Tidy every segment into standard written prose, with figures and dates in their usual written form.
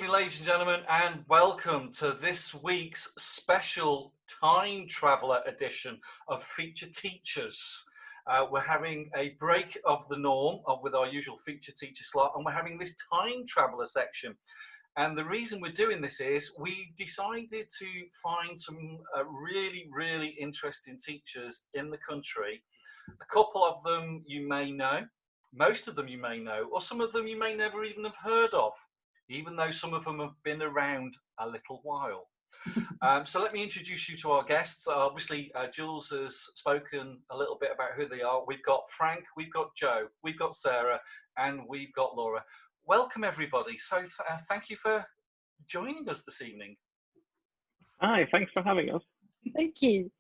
evening, ladies and gentlemen, and welcome to this week's special time traveller edition of Feature Teachers. We're having a break of the norm with our usual feature teacher slot, and we're having this time traveller section. And the reason we're doing this is we decided to find some really interesting teachers in the country. A couple of them you may know, most of them you may know, or some of them you may never even have heard of, even though some of them have been around a little while. So let me introduce you to our guests. Obviously, Jules has spoken a little bit about who they are. We've got Frank, we've got Jo, we've got Sarah, and we've got Laura. Welcome, everybody. So thank you for joining us this evening. Hi, thanks for having us. Thank you.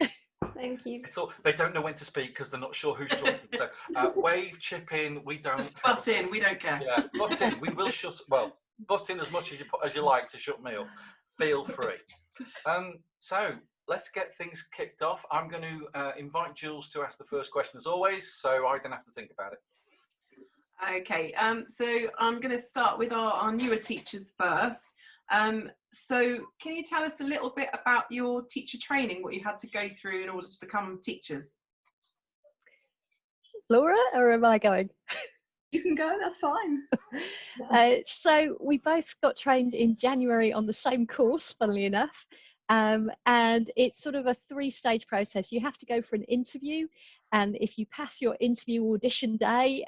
Thank you. It's all, they don't know when to speak because they're not sure who's talking. So wave, chip in, we don't. Just butt in, we don't care. Yeah, butt in. We will shut, well, butt in as much as you like to shut me up. Feel free. So let's get things kicked off. I'm going to invite Jules to ask the first question as always, so I don't have to think about it. Okay, so I'm going to start with our newer teachers first. So can you tell us a little bit about your teacher training, what you had to go through in order to become teachers? Laura, or am I going? You can go, that's fine. So we both got trained in January on the same course, funnily enough. And it's sort of a three-stage process. You have to go for an interview, and if you pass your interview audition day,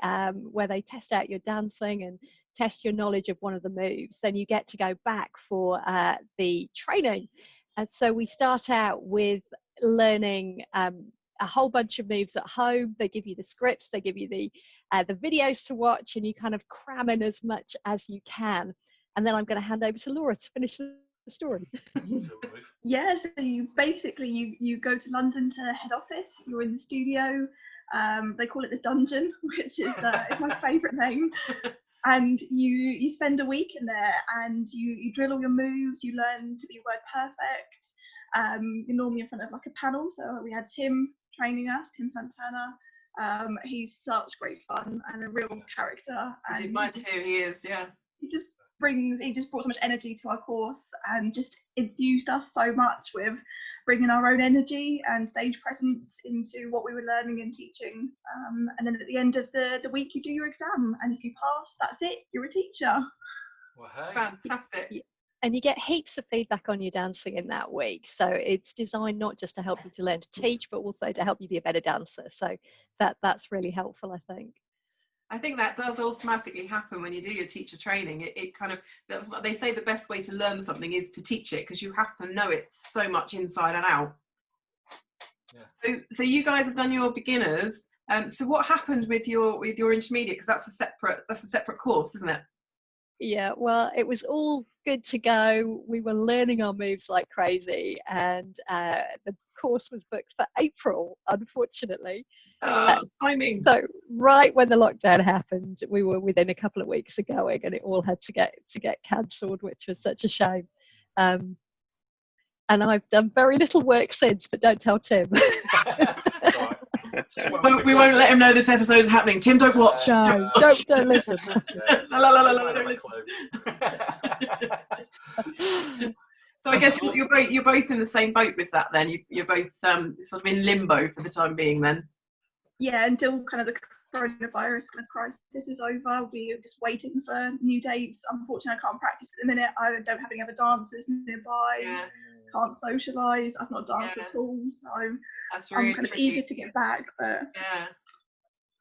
where they test out your dancing and test your knowledge of one of the moves, then you get to go back for the training. And so we start out with learning a whole bunch of moves at home. They give you the scripts, they give you the videos to watch, and you kind of cram in as much as you can. And then I'm going to hand over to Laura to finish the story. Yeah, so you basically you go to London to head office. You're in the studio. They call it the dungeon, which is my favourite name. And you spend a week in there, and you drill all your moves. You learn to be word perfect. You're normally in front of like a panel. So we had Tim training us, Tim Santana. He's such great fun and a real character. I did mine too. He is, yeah. He just brought so much energy to our course and just infused us so much with bringing our own energy and stage presence into what we were learning and teaching. And then at the end of the week, you do your exam, and if you pass, that's it, you're a teacher. Well, hey. Fantastic. And you get heaps of feedback on your dancing in that week. So it's designed not just to help you to learn to teach, but also to help you be a better dancer. So that's really helpful, I think. I think that does automatically happen when you do your teacher training. It kind of, they say the best way to learn something is to teach it, because you have to know it so much inside and out. Yeah. So you guys have done your beginners. So what happened with your intermediate? Because that's a separate course, isn't it? Yeah, well, it was all good to go. We were learning our moves like crazy, and the course was booked for April, unfortunately. Timing. So right when the lockdown happened, we were within a couple of weeks of going, and it all had to get cancelled, which was such a shame. And I've done very little work since, but don't tell Tim. We won't let him know this episode is happening. Tim, don't watch. No, don't listen. Don't listen. So I guess you're both in the same boat with that then. You're both sort of in limbo for the time being then. Yeah, until kind of the coronavirus kind of crisis is over, we're just waiting for new dates. Unfortunately, I can't practice at the minute. I don't have any other dancers nearby. Yeah. Can't socialise. I've not danced at all, so really I'm kind of eager to get back, but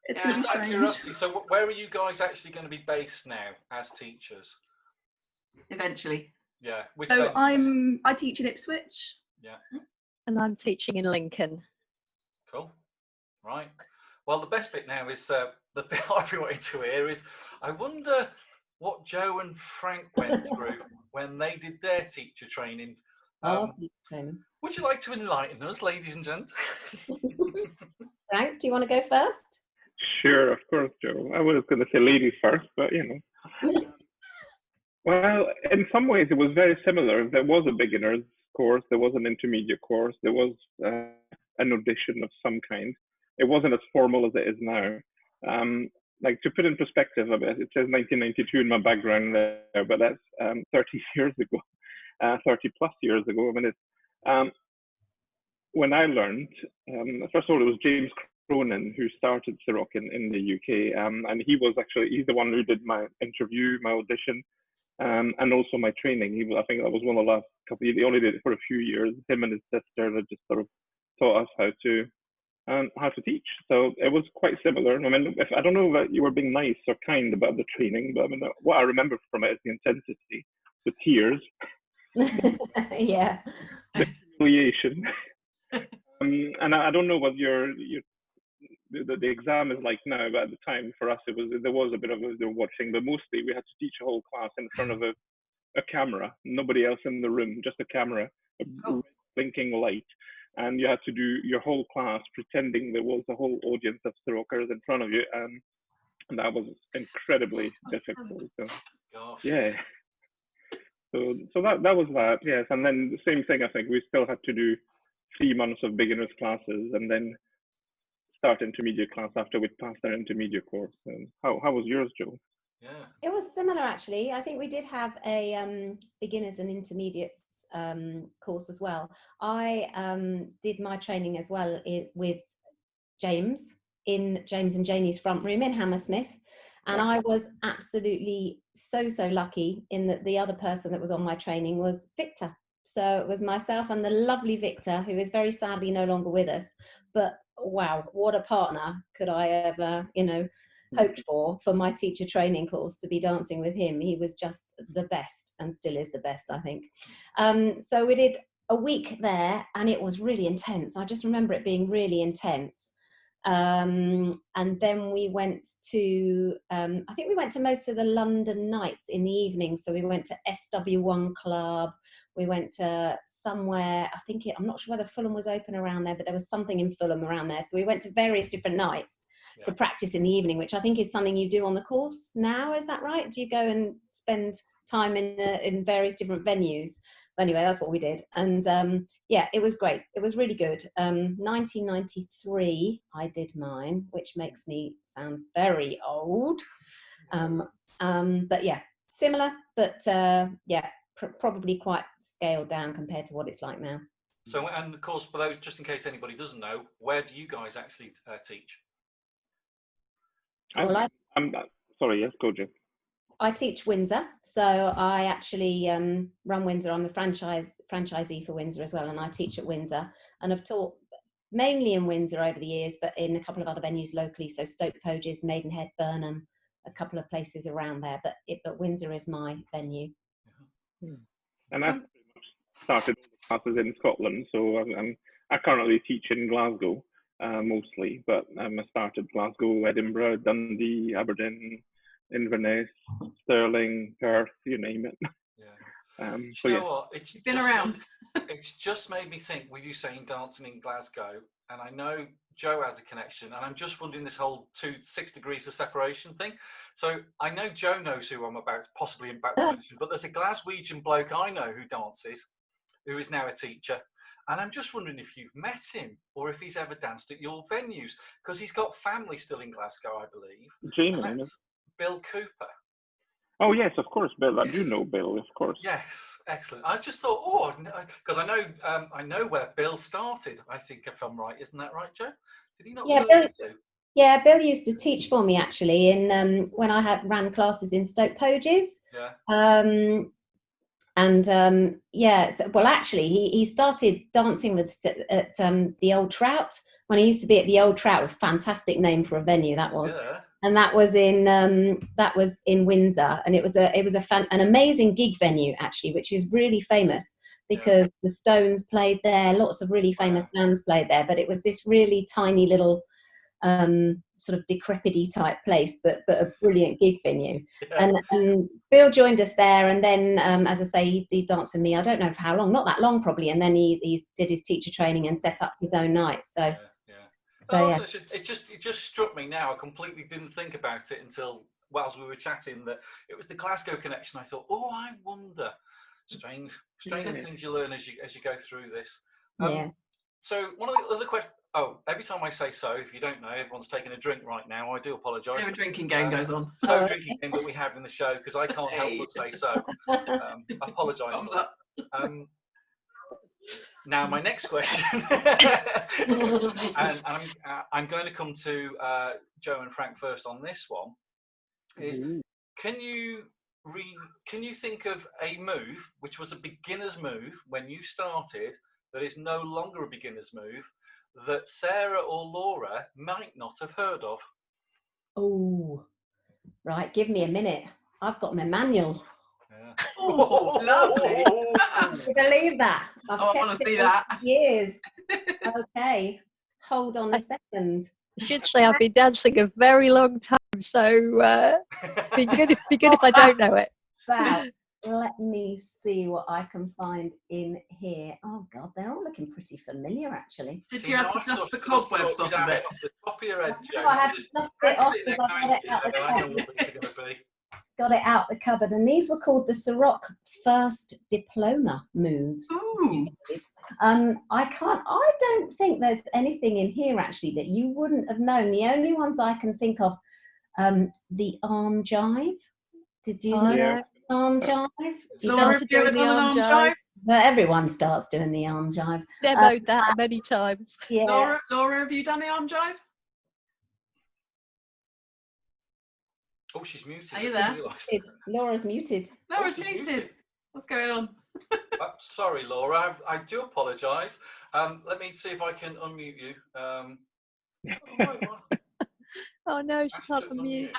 it's really strange. Curiosity, so where are you guys actually going to be based now as teachers? Eventually. Yeah. So I teach in Ipswich. Yeah. And I'm teaching in Lincoln. Cool. Right. Well, the best bit now is the bit I wanted to hear is, I wonder what Jo and Frank went through when they did their teacher training. Would you like to enlighten us, ladies and gents? Frank, do you want to go first? Sure, of course, Jo. I was going to say ladies first, but you know. Well, in some ways it was very similar. There was a beginner's course, there was an intermediate course, there was an audition of some kind. It wasn't as formal as it is now. like to put in perspective a bit, it says 1992 in my background there, but that's 30 years ago, 30 plus years ago. I mean, it's when I learned, first of all, it was James Cronin who started Ceroc in the UK, and he's the one who did my interview, my audition, and also my training. I think that was one of the last couple of years. He only did it for a few years. Him and his sister had just sort of taught us how to teach. So it was quite similar. I mean, I don't know that you were being nice or kind about the training, but I mean, what I remember from it is the intensity, the tears, Yeah. the humiliation. And I don't know what the exam is like now, but at the time for us there was a bit of watching, but mostly we had to teach a whole class in front of a camera, nobody else in the room, just a camera, a blinking light, and you had to do your whole class pretending there was a whole audience of Cerocers in front of you, and that was incredibly difficult. So, Gosh. yeah. So that was that, yes. And then the same thing, I think we still had to do 3 months of beginners classes and then start intermediate class after we'd passed our intermediate course. And how was yours, Jo? Yeah. It was similar, actually. I think we did have a beginners and intermediates course as well. I did my training as well with James in James and Janie's front room in Hammersmith. And I was absolutely so lucky in that the other person that was on my training was Victor. So it was myself and the lovely Victor, who is very sadly no longer with us. But wow, what a partner could I ever, hoped for my teacher training course, to be dancing with him. He was just the best and still is the best, I think. So we did a week there and it was really intense. I just remember it being really intense. And then we went to, I think we went to most of the London nights in the evening. So we went to SW1 Club. We went to somewhere, I'm not sure whether Fulham was open around there, but there was something in Fulham around there. So we went to various different nights to practice in the evening, which I think is something you do on the course now. Is that right? Do you go and spend time in various different venues? But anyway, that's what we did. And it was great. It was really good. 1993, I did mine, which makes me sound very old. But yeah, similar, but probably quite scaled down compared to what it's like now. So, and of course, for those, just in case anybody doesn't know, where do you guys actually teach? Well, I'm sorry, yes, go, Jo. I teach Windsor, so I actually run Windsor. I'm the franchisee for Windsor as well, and I teach at Windsor, and I've taught mainly in Windsor over the years, but in a couple of other venues locally, so Stoke Poges, Maidenhead, Burnham, a couple of places around there, but Windsor is my venue. And I started classes in Scotland, so I currently teach in Glasgow mostly, but I started Glasgow, Edinburgh, Dundee, Aberdeen, Inverness, Stirling, Perth, you name it. Yeah. You know what? It's been around. It's just made me think with you saying dancing in Glasgow, and I know Jo has a connection, and I'm just wondering this whole 6 degrees of separation thing. So I know Jo knows who I'm possibly about to mention, but there's a Glaswegian bloke I know who dances, who is now a teacher. And I'm just wondering if you've met him or if he's ever danced at your venues, because he's got family still in Glasgow, I believe. Jamie, that's Bill Cooper. Oh yes, of course, Bill. I do know Bill, of course. Yes, excellent. I just thought, because I know where Bill started. I think, if I'm right, isn't that right, Jo? Did he not? Yeah, Bill, Bill used to teach for me actually in when I ran classes in Stoke Poges. Yeah. Well, actually, he started dancing at the Old Trout when he used to be at the Old Trout. A fantastic name for a venue that was. Yeah. And that was in Windsor, and it was an amazing gig venue actually, which is really famous because the Stones played there, lots of really famous bands played there, but it was this really tiny little sort of decrepit-y type place, but a brilliant gig venue. Yeah. And Bill joined us there, and then as I say, he danced with me. I don't know for how long, not that long probably, and then he did his teacher training and set up his own nights. So. It just struck me now. I completely didn't think about it until whilst we were chatting that it was the Glasgow connection. I thought, I wonder. Strange things you learn as you go through this. So one of the other questions, Oh, every time I say so, if you don't know, everyone's taking a drink right now. I do apologise. A drinking game goes on. So drinking game that we have in the show, because I can't help but say so. I apologise for that. Now, my next question, and I'm going to come to Jo and Frank first on this one, is can you think of a move which was a beginner's move when you started that is no longer a beginner's move that Sarah or Laura might not have heard of? Oh, right. Give me a minute. I've got my manual. Yeah. Oh, lovely. Can you believe that? I want to see that. Years. Okay. Hold on a second. I should say I've been dancing a very long time, so be good if I don't know it. Wow. Let me see what I can find in here. Oh God, they're all looking pretty familiar, actually. Did you have to dust the cobwebs off a bit? Off the top of your head, Jo. I had to dust it off because I got it out the I know cupboard. what these are going to be. Got it out the cupboard, and these were called the Ceroc first diploma moves. Ooh. I don't think there's anything in here actually that you wouldn't have known. The only ones I can think of, the arm jive. Did you know Yeah. arm jive? Laura, have you ever done an arm jive? But everyone starts doing the arm jive. Demoed that many times. Yeah. Laura, have you done the arm jive? Oh, she's muted. Are you there? Laura's muted. Laura's she's muted. muted. What's going on? Sorry, Laura. I do apologise. Let me see if I can unmute you. Oh no, she can't unmute.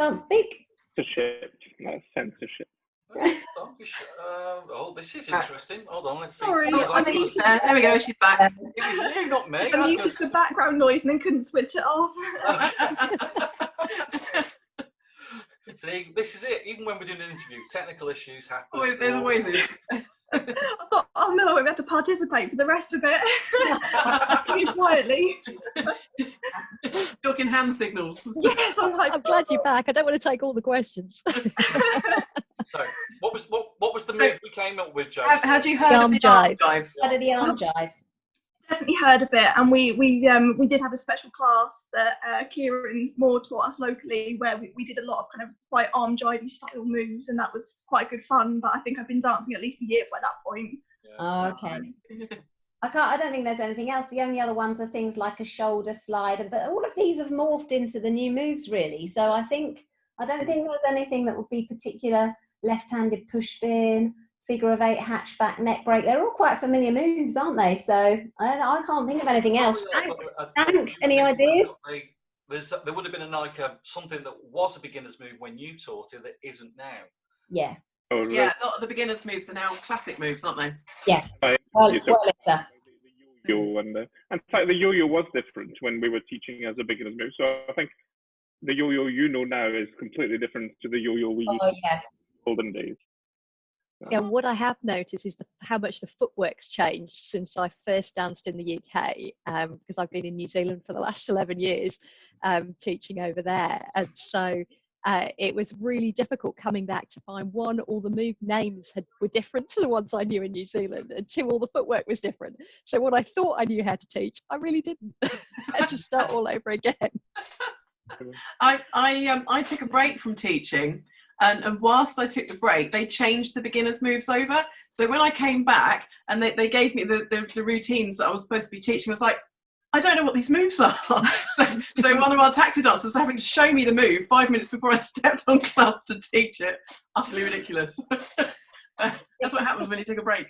Can't speak. Censorship. No, censorship. Oh, this is interesting. Hold on, let's see. Sorry, There we go. She's back. It was you, not me. I muted the background noise and then couldn't switch it off. See, this is it. Even when we're doing an interview, technical issues happen. There's always it. I thought, oh no, I won't have to participate for the rest of it. Quietly. Talking hand signals. Yes, I'm glad you're back. I don't want to take all the questions. So, what was the move we came up with, Jo? Had you heard of the arm jive? Heard of the arm jive? Definitely heard of it, and we did have a special class that Kieran Moore taught us locally, where we did a lot of kind of quite arm jivey style moves, and that was quite good fun. But I think I've been dancing at least a year by that point. Yeah. Okay. I don't think there's anything else. The only other ones are things like a shoulder slide, but all of these have morphed into the new moves really. So I don't think there's anything that would be particular. Left-handed push spin, figure of eight, hatchback, neck break. They're all quite familiar moves, aren't they? So I can't think of anything else. Frank, any ideas? There would have been something that was a beginner's move when you taught it that isn't now. Yeah. Yeah, a lot of the beginners' moves are now classic moves, aren't they? Yes. Well, later. Yo-yo and in fact, the yo-yo was different when we were teaching as a beginner's move. So I think the yo-yo you know now is completely different to the yo-yo we used in the olden days. Yeah, what I have noticed is how much the footwork's changed since I first danced in the UK, because I've been in New Zealand for the last 11 years teaching over there. And so it was really difficult coming back to find, one, all the move names were different to the ones I knew in New Zealand, and two, all the footwork was different. So what I thought I knew how to teach, I really didn't. I had to start all over again. I took a break from teaching. And whilst I took the break, they changed the beginners' moves over. So when I came back and they gave me the routines that I was supposed to be teaching, I was like, I don't know what these moves are. So one of our taxi dancers was having to show me the move 5 minutes before I stepped on class to teach it. Utterly ridiculous. That's what happens when you take a break.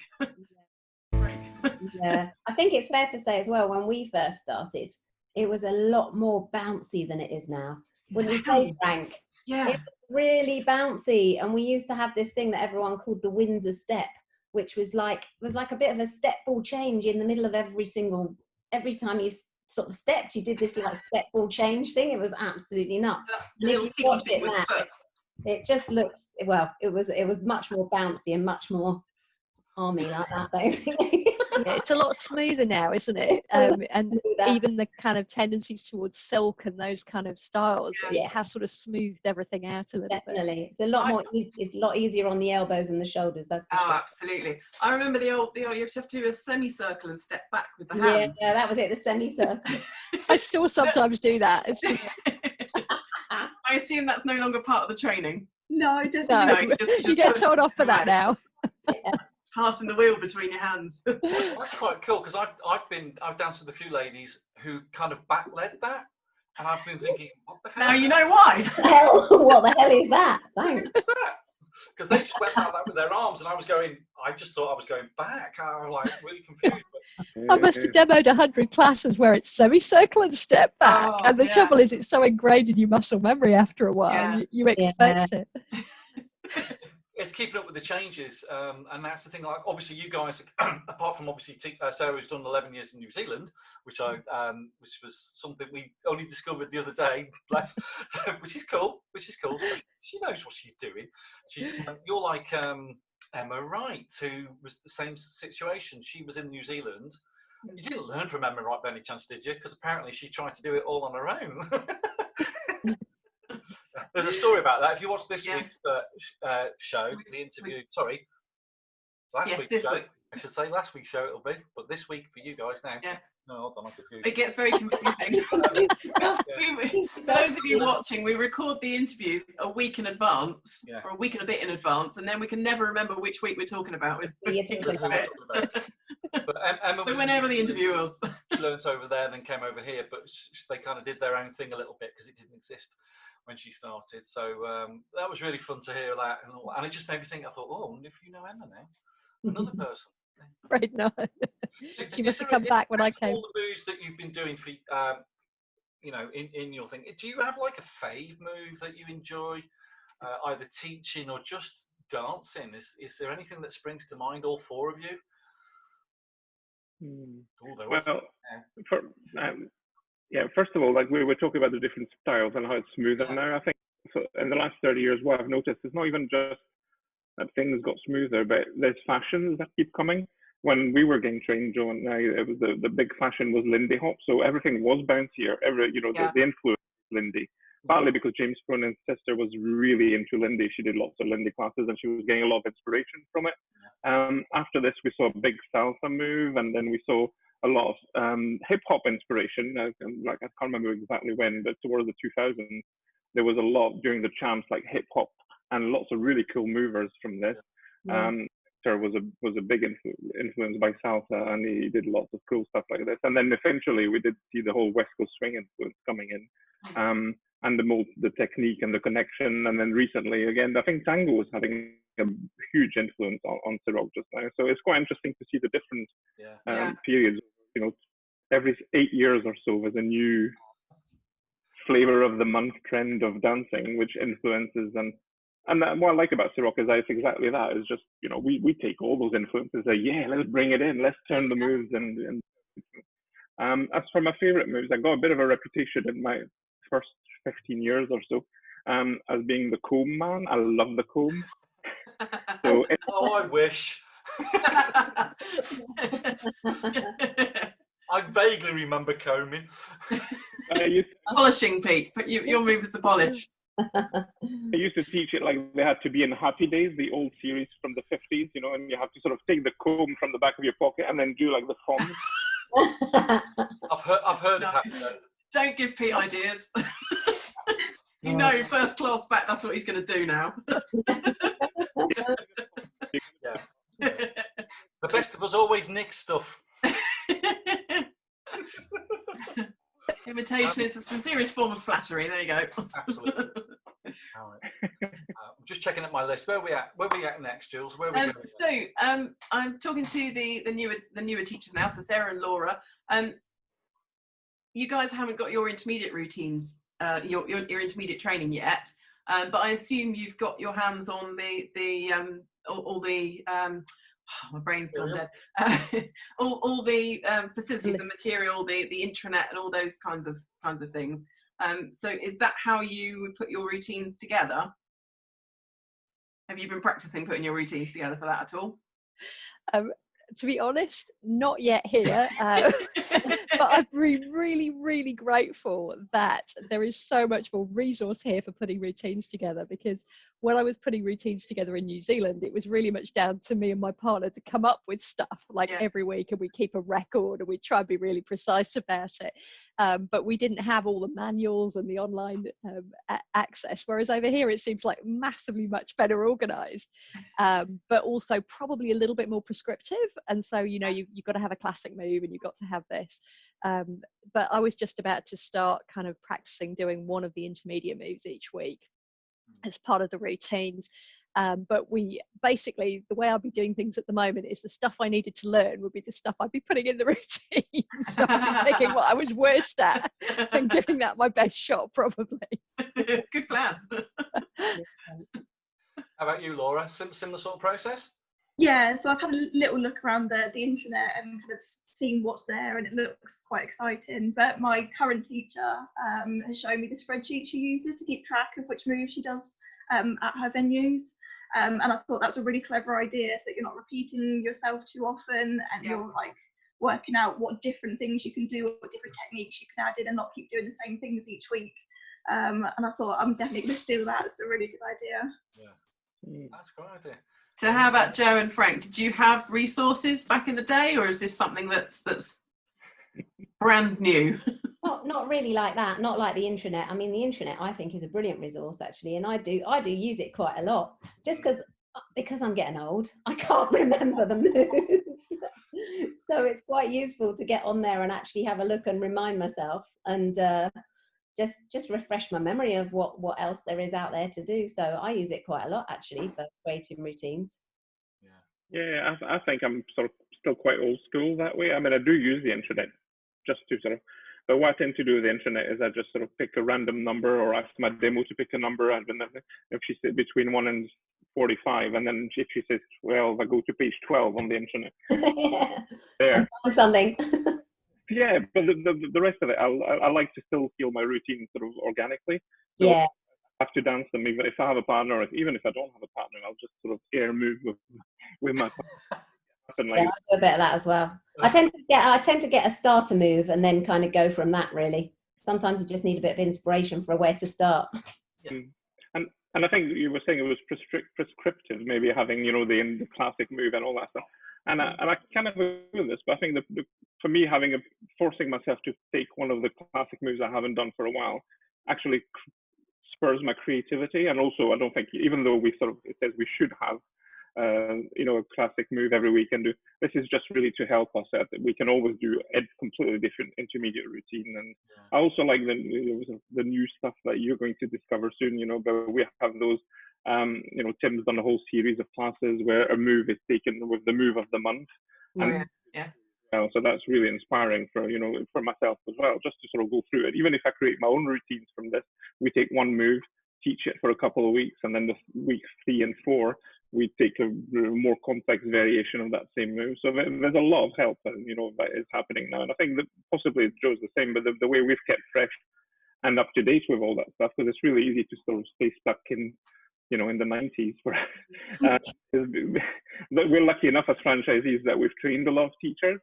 Yeah, I think it's fair to say as well, when we first started, it was a lot more bouncy than it is now. Wouldn't you say, Frank? Yeah. It was really bouncy, and we used to have this thing that everyone called the Windsor step, which was like a bit of a step ball change in the middle of every time you sort of stepped, you did this like step ball change thing. It was absolutely nuts. And if you watch it now, it just looks, well, it was much more bouncy and much more army like that, basically. Yeah, it's a lot smoother now, isn't it? And even the kind of tendencies towards silk and those kind of styles, it has sort of smoothed everything out a little bit. Definitely, it's a lot more. It's a lot easier on the elbows and the shoulders. That's for sure. Absolutely. I remember the old. You have to do a semicircle and step back with the hands. Yeah, that was it. The semicircle. I still sometimes do that. It's just. I assume that's no longer part of the training. No, definitely. No, you get told off for that now. Passing the wheel between your hands. Well, that's quite cool, because I've danced with a few ladies who kind of back-led that, and I've been thinking, what the hell? Now you know why. What the hell is that? Thanks. Because they just went like that with their arms, and I just thought I was going back. I was like really confused. I must have demoed 100 classes where it's semicircle and step back, and the trouble is it's so ingrained in your muscle memory after a while, you expect it. It's keeping up with the changes, and that's the thing. Like, obviously, you guys, apart from obviously Sarah, who's done 11 years in New Zealand, which was something we only discovered the other day, which is cool. So she knows what she's doing. You're like Emma Wright, who was the same situation. She was in New Zealand. You didn't learn from Emma Wright by any chance, did you? Because apparently she tried to do it all on her own. There's a story about that. If you watch this week's show, the interview, last week's show. I should say last week's show it'll be, but this week for you guys now. Yeah. No, hold on, I'm confused. It gets very confusing. For those of you watching, we record the interviews a week in advance, or a week and a bit in advance, and then we can never remember which week we're talking about. But Emma was whenever the interview was. She learnt over there and then came over here, but they kind of did their own thing a little bit because it didn't exist when she started. So that was really fun to hear that, and it just made me think. I thought, oh, I wonder if you know Emma now, another person. Right, no. She must have come back when I came. All the moves that you've been doing for, in your thing. Do you have like a fave move that you enjoy, either teaching or just dancing? Is there anything that springs to mind? All four of you? First of all, like we were talking about the different styles and how it's smoother now. I think so in the last 30 years, what I've noticed is not even just that things got smoother, but there's fashions that keep coming. When we were getting trained, Joe and I, it was the big fashion was Lindy Hop, so everything was bouncier. The influence was Lindy, partly because James Cronin's sister was really into Lindy. She did lots of Lindy classes, and she was getting a lot of inspiration from it. After this, we saw a big salsa move, and then we saw a lot of hip hop inspiration. I can't remember exactly when, but towards the 2000s, there was a lot during the champs, like hip hop, and lots of really cool movers from this. Sir was a big influence by salsa, and he did lots of cool stuff like this. And then eventually we did see the whole West Coast swing influence coming in, and the technique and the connection. And then recently, again, I think tango was having a huge influence on Ceroc just now. So it's quite interesting to see the different periods. Every 8 years or so, there's a new flavor of the month trend of dancing, which influences and what I like about Ceroc is that it's exactly that. It's just, we take all those influences, let's bring it in, let's turn the moves. And as for my favorite moves, I got a bit of a reputation in my first 15 years or so as being the comb man. I love the comb. So I wish. I vaguely remember combing. Polishing, Pete. But your move was the polish. I used to teach it like they had to be in Happy Days, the old series from the 50s, and you have to sort of take the comb from the back of your pocket and then do like the thumb. I've heard of Happy Days. Don't give Pete ideas. First class back, that's what he's going to do now. The best of us always nick stuff. Imitation is a sincerest form of flattery. There you go. Absolutely. All right. I'm just checking at my list. Where are we at next, Jules? Where are we going? I'm talking to the newer teachers now, so Sarah and Laura. You guys haven't got your intermediate routines, your intermediate training yet, but I assume you've got your hands on all the my brain's gone dead. All the facilities and material, the intranet, and all those kinds of things. So is that how you would put your routines together? Have you been practicing putting your routines together for that at all? to be honest, not yet here, but I'm really, really grateful that there is so much more resource here for putting routines together, because when I was putting routines together in New Zealand, it was really much down to me and my partner to come up with stuff like every week, and we keep a record and we try and be really precise about it. But we didn't have all the manuals and the online access, whereas over here it seems like massively much better organized, but also probably a little bit more prescriptive. And so, you know, you've got to have a classic move and you've got to have this. But I was just about to start kind of practicing doing one of the intermediate moves each week as part of the routines. But we basically, the way I'll be doing things at the moment is the stuff I needed to learn would be the stuff I'd be putting in the routine. So I'd be picking what I was worst at and giving that my best shot, probably. Good plan. How about you, Laura? Similar sort of process? Yeah, so I've had a little look around the internet and kind of seen what's there, and it looks quite exciting. But my current teacher has shown me the spreadsheet she uses to keep track of which moves she does at her venues. And I thought that's a really clever idea, so that you're not repeating yourself too often, and you're like working out what different things you can do, what different techniques you can add in, and not keep doing the same things each week. And I thought I'm definitely going to steal that. It's a really good idea. Yeah, that's a great idea. So how about Jo and Frank? Did you have resources back in the day, or is this something that's brand new? Not really like that, not like the intranet. I mean, the intranet I think is a brilliant resource actually, and I do use it quite a lot, just because I'm getting old, I can't remember the moves. So it's quite useful to get on there and actually have a look and remind myself, and just refresh my memory of what else there is out there to do. So I use it quite a lot actually for creating routines. Yeah, I think I'm sort of still quite old school that way. I mean, I do use the internet just to sort of, but what I tend to do with the internet is I just sort of pick a random number, or ask my demo to pick a number, and if she says between 1 and 45, and then if she says 12, I go to page 12 on the internet. There. And find something. Yeah, but the rest of it, I like to still feel my routine sort of organically. So yeah. I have to dance them, even if I have a partner, or even if I don't have a partner, I'll just sort of air move with my partner. Yeah, I do a bit of that as well. I tend to get a starter move and then kind of go from that, really. Sometimes you just need a bit of inspiration for where to start. Yeah. And I think you were saying it was prescriptive, maybe having, you know, the classic move and all that stuff. And I kind of agree with this, but I think for me, forcing myself to take one of the classic moves I haven't done for a while actually spurs my creativity. And also, I don't think, even though it says we should have, you know, a classic move every week, and this is just really to help us that we can always do a completely different intermediate routine. And I also like the new stuff that you're going to discover soon, you know, but we have those, you know, Tim's done a whole series of classes where a move is taken with the move of the month. So that's really inspiring for, you know, for myself as well, just to sort of go through it. Even if I create my own routines from this, we take one move, teach it for a couple of weeks, and then the weeks 3 and 4, we take a more complex variation of that same move. So there's a lot of help, you know, that is happening now. And I think that possibly Joe's the same, but the way we've kept fresh and up to date with all that stuff, because it's really easy to sort of stay stuck in, you know, in the 90s. We're lucky enough as franchisees that we've trained a lot of teachers.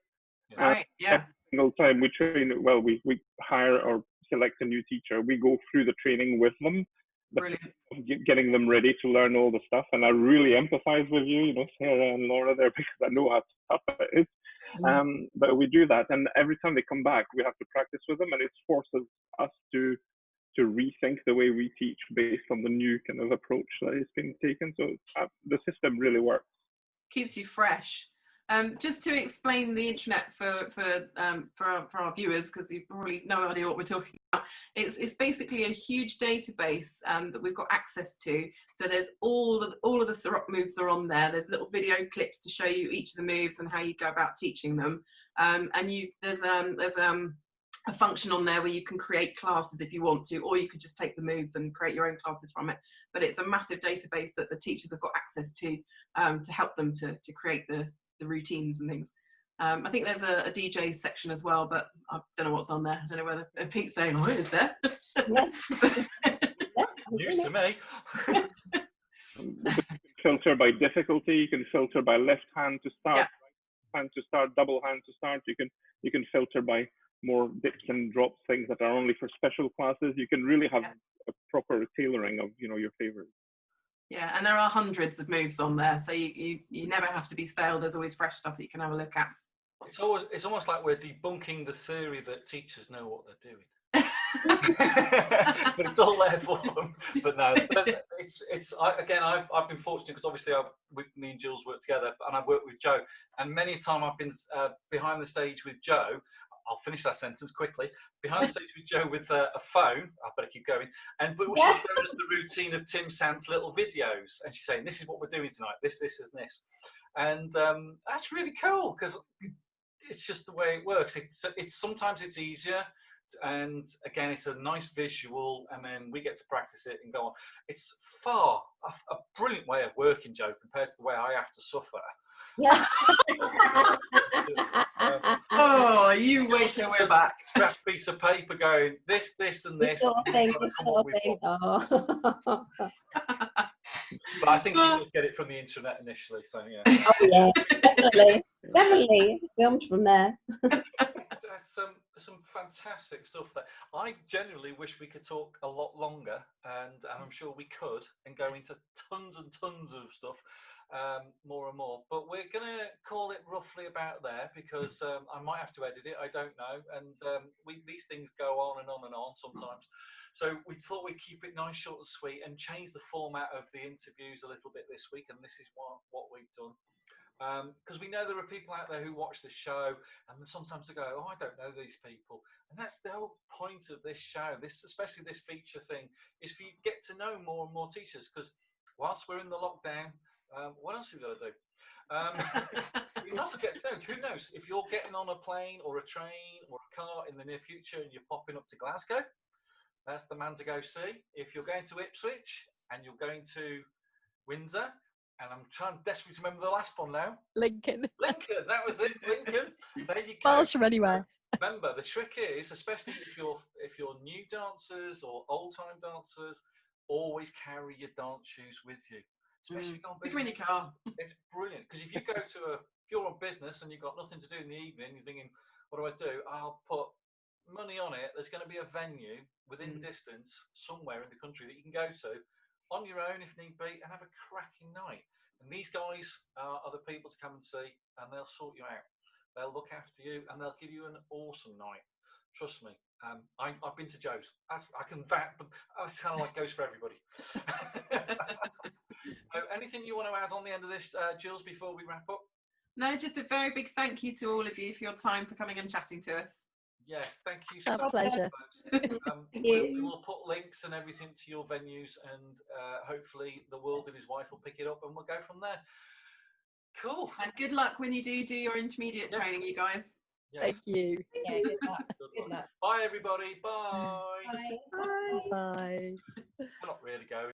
Right, yeah. Every single time we train, well, we hire or select a new teacher, we go through the training with them, getting them ready to learn all the stuff. And I really empathize with you know, Sarah and Laura there, because I know how tough it is. But we do that, and every time they come back, we have to practice with them, and it forces us to rethink the way we teach based on the new kind of approach that is being taken. So the system really works. Keeps you fresh. Just to explain the intranet for our viewers, because you've probably no idea what we're talking about. It's basically a huge database that we've got access to. So there's all of the Ceroc moves are on there. There's little video clips to show you each of the moves and how you go about teaching them. And there's a function on there where you can create classes if you want to, or you could just take the moves and create your own classes from it. But it's a massive database that the teachers have got access to help them to create the routines and things. I think there's a DJ section as well, but I don't know what's on there. I don't know whether Pete's saying, oh, is there? News to me. You can filter by difficulty, you can filter by left hand to start. hand to start, double hand to start. You can filter by more dips and drops, things that are only for special classes. You can really have a proper tailoring of your favorites. Yeah, and there are hundreds of moves on there, so you never have to be stale. There's always fresh stuff that you can have a look at. It's almost like we're debunking the theory that teachers know what they're doing. But it's all there for them. But no, I've been fortunate because obviously me and Jules work together, and I've worked with Jo, and many a time I've been behind the stage with Jo. I'll finish that sentence quickly. Behind the stage with Jo with a phone. I better keep going. But she showed us the routine of Tim Sant's little videos, and she's saying, "This is what we're doing tonight. This, and this," and that's really cool because it's just the way it works. It's sometimes it's easier, and again, it's a nice visual, and then we get to practice it and go on. It's far a brilliant way of working, Jo, compared to the way I have to suffer. Yeah. Oh, you wait till we're back. Fresh piece of paper going, this, and this. But I think she does get it from the internet initially, so yeah. Oh yeah, definitely filmed from there. Some fantastic stuff there. I genuinely wish we could talk a lot longer, and I'm sure we could, and go into tons and tons of stuff. More and more, but we're gonna call it roughly about there because I might have to edit it, I don't know, and these things go on and on and on sometimes, so we thought we'd keep it nice, short and sweet, and change the format of the interviews a little bit this week, and this is what we've done, because we know there are people out there who watch the show and sometimes they go, "Oh, I don't know these people," and that's the whole point of this show, especially this feature thing, is for you to get to know more and more teachers, because whilst we're in the lockdown, what else have we got to do? You also get to know, who knows, if you're getting on a plane or a train or a car in the near future and you're popping up to Glasgow, that's the man to go see. If you're going to Ipswich and you're going to Windsor, and I'm trying desperately to remember the last one now. Lincoln, that was it, Lincoln. There you go. Miles from anywhere. Remember, the trick is, especially if you're new dancers or old-time dancers, always carry your dance shoes with you. Especially on business. In your car. It's brilliant because if you go to if you're on business and you've got nothing to do in the evening, you're thinking, "What do I do? I'll put money on it. There's going to be a venue within distance somewhere in the country that you can go to on your own if need be and have a cracking night." And these guys are the people to come and see, and they'll sort you out. They'll look after you, and they'll give you an awesome night. Trust me. I've been to Jo's. That's kind of like goes for everybody. Anything you want to add on the end of this, Jules, before we wrap up? No, just a very big thank you to all of you for your time, for coming and chatting to us. Yes, thank you so much. Pleasure. We will put links and everything to your venues, and hopefully the World and his wife will pick it up, and we'll go from there. Cool. And good luck when you do your intermediate training, you guys. Yes. Thank you. Yeah, good luck. Good luck. Bye, everybody. Bye. Bye. Bye. We're not really going.